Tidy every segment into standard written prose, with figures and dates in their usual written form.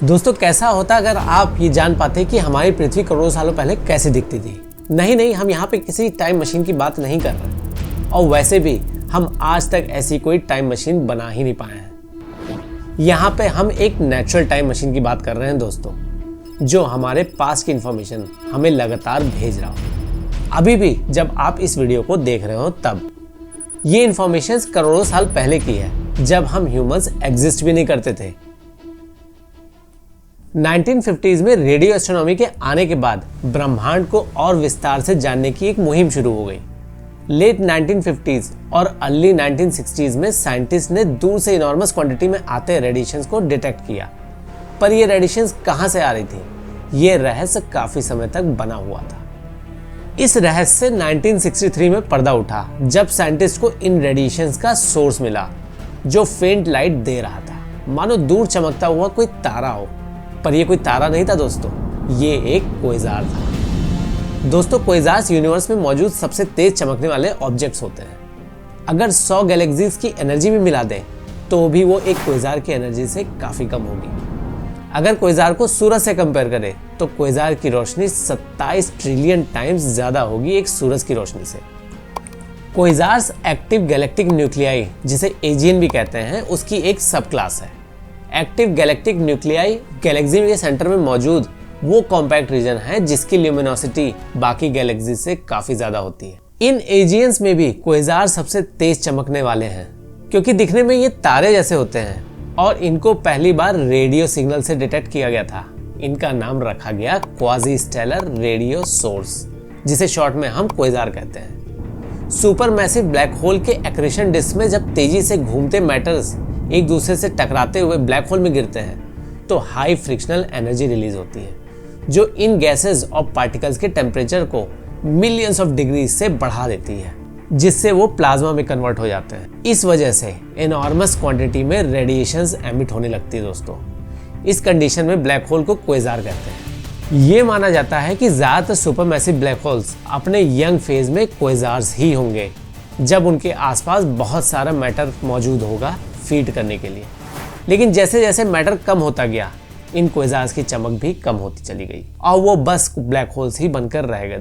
दोस्तों कैसा होता अगर आप ये जान पाते कि हमारी पृथ्वी करोड़ों सालों पहले कैसे दिखती थी। नहीं, हम यहाँ पे किसी टाइम मशीन की बात नहीं कर रहे, और वैसे भी हम आज तक ऐसी कोई टाइम मशीन बना ही नहीं पाए हैं। यहाँ पे हम एक नेचुरल टाइम मशीन की बात कर रहे हैं दोस्तों, जो हमारे पास्ट की इंफॉर्मेशन हमें लगातार भेज रहा हो। अभी भी जब आप इस वीडियो को देख रहे हो तब ये इंफॉर्मेशन करोड़ों साल पहले की है, जब हम ह्यूमंस एग्जिस्ट भी नहीं करते थे। 1950s में रेडियो एस्ट्रोनॉमी के आने के बाद ब्रह्मांड को और विस्तार से जानने की एक मुहिम शुरू हो गई। लेट 1950s और अर्ली 1960s में साइंटिस्ट ने दूर से इनॉर्मस क्वांटिटी में आते रेडिएशंस को डिटेक्ट किया, पर ये रेडिएशंस कहाँ से आ रही थी, ये रहस्य काफी समय तक बना हुआ था। इस रहस्य से 1963 में पर्दा उठा, जब साइंटिस्ट को इन रेडिएशंस का सोर्स मिला, जो फेंट लाइट दे रहा था, मानो दूर चमकता हुआ कोई तारा हो। पर ये कोई तारा नहीं था दोस्तों, ये एक क्वेज़ार था। दोस्तों क्वेज़ार्स यूनिवर्स में मौजूद सबसे तेज चमकने वाले ऑब्जेक्ट्स होते हैं। अगर 100 गैलेक्सीज की एनर्जी भी मिला दें तो भी वो एक क्वेज़ार की एनर्जी से काफ़ी कम होगी। अगर क्वेज़ार को सूरज से कंपेयर करें तो क्वेज़ार की रोशनी 27 ट्रिलियन टाइम्स ज़्यादा होगी एक सूरज की रोशनी से। क्वेज़ार्स एक्टिव गैलेक्टिक न्यूक्लियाई, जिसे एजीएन भी कहते हैं, उसकी एक सब क्लास है। एक्टिव गैलेक्टिक न्यूक्लियाई गैलेक्सी के सेंटर में मौजूद वो कॉम्पैक्ट रीजन है जिसकी ल्यूमिनोसिटी बाकी गैलेक्सी से काफी ज्यादा होती है। इन एजियंस में भी क्वेज़ार सबसे तेज चमकने वाले हैं, क्योंकि दिखने में ये तारे जैसे होते हैं और इनको पहली बार रेडियो सिग्नल से डिटेक्ट किया गया था। इनका नाम रखा गया क्वाजी स्टेलर रेडियो सोर्स, जिसे शॉर्ट में हम क्वेज़ार कहते हैं। सुपर मैसिव ब्लैक होल के एक्रेशन डिस्क में जब तेजी से घूमते मैटर्स एक दूसरे से टकराते हुए ब्लैक होल में गिरते हैं तो हाई फ्रिक्शनल एनर्जी रिलीज होती है, जो इन गैसेस और पार्टिकल्स के टेम्परेचर को मिलियंस ऑफ डिग्री से बढ़ा देती है, जिससे वो प्लाज्मा में कन्वर्ट हो जाते हैं। इस वजह से एनॉर्मस क्वांटिटी में रेडिएशंस एमिट होने लगती है दोस्तों। इस कंडीशन में ब्लैक होल को क्वेज़ार कहते हैं। ये माना जाता है कि ज़्यादातर सुपरमैसिव ब्लैक होल्स अपने यंग फेज में क्वेज़ार्स ही होंगे, जब उनके आसपास बहुत सारा मैटर मौजूद होगा फीड करने के लिए। लेकिन जैसे जैसे मैटर कम होता गया, इन क्वेज़ार्स की चमक भी कम होती चली गई और वो बस ब्लैक होल्स ही बनकर रह गए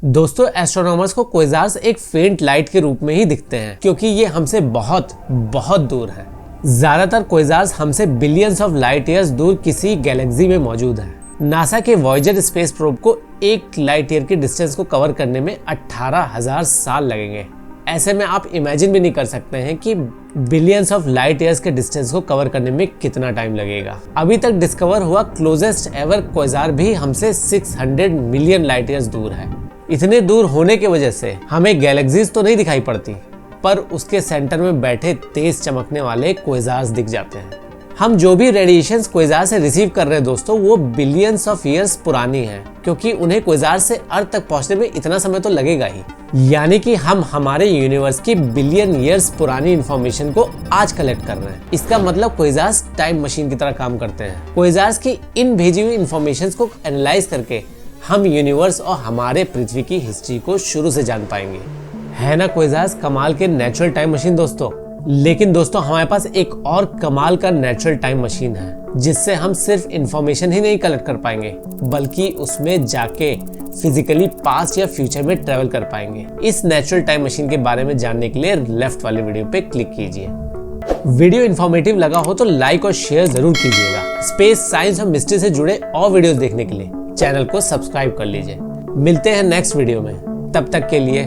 दोस्तों एस्ट्रोनॉमर्स को क्वेज़ार्स एक फेंट लाइट के रूप में ही दिखते हैं, क्योंकि ये हमसे बहुत बहुत दूर है। ज्यादातर क्वेज़ार्स हमसे बिलियंस ऑफ लाइट ईयर्स दूर किसी गैलेक्सी में मौजूद है। नासा के वॉयेजर स्पेस प्रोब को 1 लाइट ईयर की डिस्टेंस को कवर करने में 18,000 साल लगेंगे। ऐसे में आप इमेजिन भी नहीं कर सकते हैं कि बिलियंस ऑफ लाइट ईयर्स के डिस्टेंस को कवर करने में कितना टाइम लगेगा। अभी तक डिस्कवर हुआ क्लोजेस्ट एवर क्वेज़ार भी हमसे 600 मिलियन लाइट ईयर्स दूर है। इतने दूर होने की वजह से हमें गैलेक्सीज तो नहीं दिखाई पड़ती, पर उसके सेंटर में बैठे तेज चमकने वाले क्वेज़ार्स दिख जाते हैं। हम जो भी रेडिएशंस क्वेज़ार से रिसीव कर रहे हैं दोस्तों, वो बिलियंस ऑफ ईयर्स पुरानी हैं, क्योंकि उन्हें क्वेज़ार से अर्थ तक पहुंचने में इतना समय तो लगेगा ही। यानी कि हम हमारे यूनिवर्स की बिलियन ईयर्स पुरानी इंफॉर्मेशन को आज कलेक्ट कर रहे हैं। इसका मतलब क्वेज़ार्स टाइम मशीन की तरह काम करते हैं। क्वेज़ार्स की इन भेजी हुई इंफॉर्मेशन को एनालाइज करके हम यूनिवर्स और हमारे पृथ्वी की हिस्ट्री को शुरू से जान पाएंगे। है ना क्वेज़ार्स कमाल के नेचुरल टाइम मशीन दोस्तों। लेकिन दोस्तों हमारे पास एक और कमाल का नेचुरल टाइम मशीन है, जिससे हम सिर्फ इंफॉर्मेशन ही नहीं कलेक्ट कर पाएंगे, बल्कि उसमें जाके फिजिकली पास्ट या फ्यूचर में ट्रेवल कर पाएंगे। इस नेचुरल टाइम मशीन के बारे में जानने के लिए लेफ्ट वाले वीडियो पे क्लिक कीजिए। वीडियो इन्फॉर्मेटिव लगा हो तो लाइक और शेयर जरूर कीजिएगा। स्पेस, साइंस और मिस्ट्री से जुड़े और वीडियोस देखने के लिए चैनल को सब्सक्राइब कर लीजिए। मिलते हैं नेक्स्ट वीडियो में, तब तक के लिए